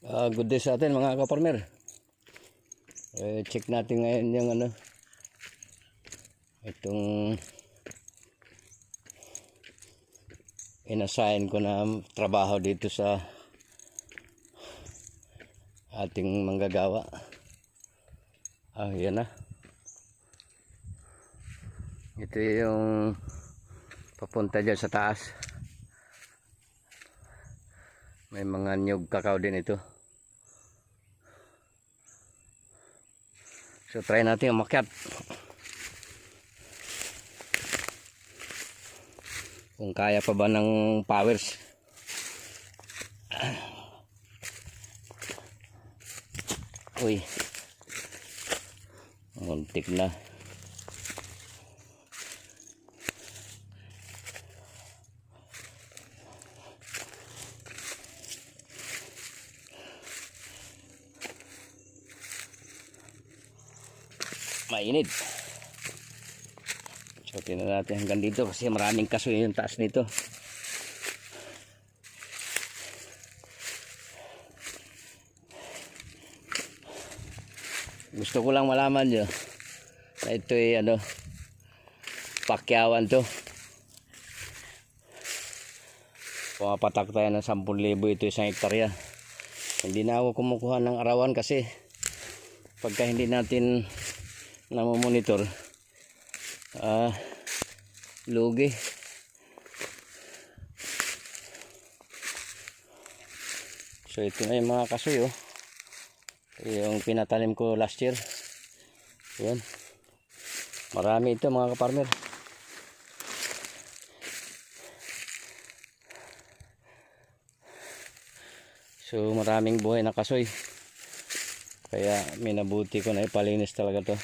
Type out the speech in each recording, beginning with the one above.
Good day sa atin mga kaparmer. Check natin ngayon yung itong inassign ko na trabaho dito sa ating manggagawa. Yan na. Ito yung papunta dyan sa taas. May mga nyug kakao din ito. So try natin umakyat. Kung kaya pa ba ng powers. Uy. Muntik na. Mainit. So tingnan natin hanggang dito kasi maraming kaso yung taas nito. Gusto ko lang malaman nyo na ito ay pakyawan to. Pumapatak tayo ng 10,000 ito isang hektarya. Hindi na ako kumukuha ng arawan kasi pagka hindi natin namomonitor lugi. So ito na yung mga kasoy yung pinatanim ko last year. Yan, marami ito mga kaparmer. So maraming buhay na kasoy, kaya minabuti ko na ipalinis talaga to.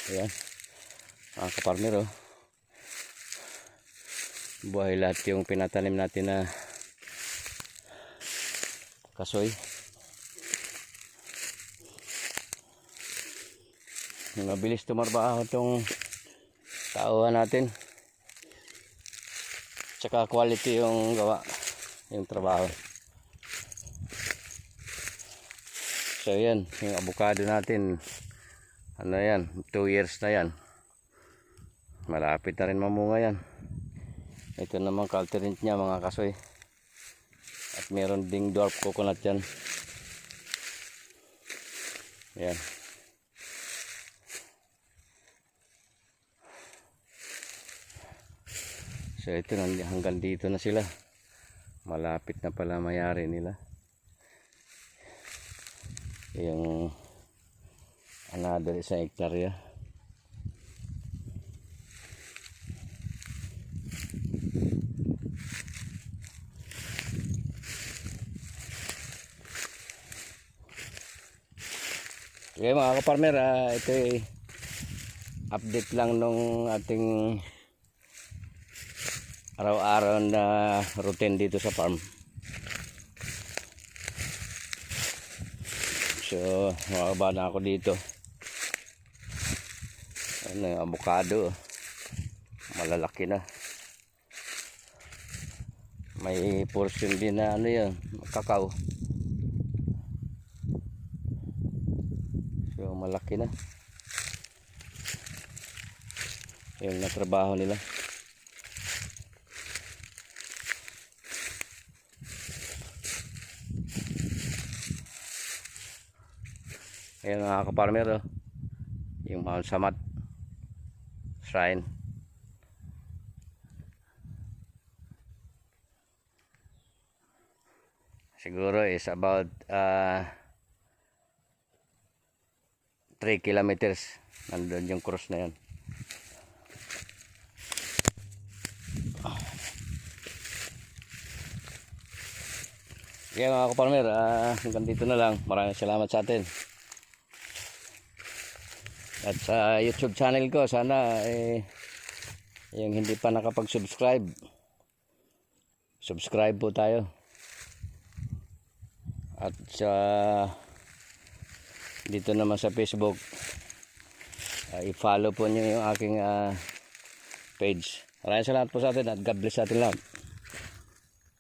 Ayan mga kaparmer, buhay lahat yung pinatanim natin na kasoy. Mabilis tumarbaho itong tauhan natin, tsaka quality yung gawa, yung trabaho. So yan yung avocado natin, yan 2 years na yan, malapit na rin mamunga yan. Ito naman cultivate niya mga kasoy, at meron ding dwarf coconut yan. Yan. So ito hanggang dito na sila, malapit na pala mayari nila yung another isang hektarya. Okay mga kaparmer, ito ay update lang nung ating araw-araw na routine dito sa farm. So makaba na ako dito. Yung avocado malalaki na, may portion din na yan kakao. So malaki na yung natrabaho nila. Ayan mga kaparmer, yung Mount Samat Shrine. Siguro is about 3 kilometers. Nandun yung cross na yan. Kaya mga kaparmer, hanggang dito na lang. Maraming salamat sa atin. At sa YouTube channel ko, sana yung hindi pa nakapag-subscribe, subscribe po tayo. At sa dito naman sa Facebook, i-follow po nyo yung aking page. Maraming salamat po sa atin at God bless sa atin lahat.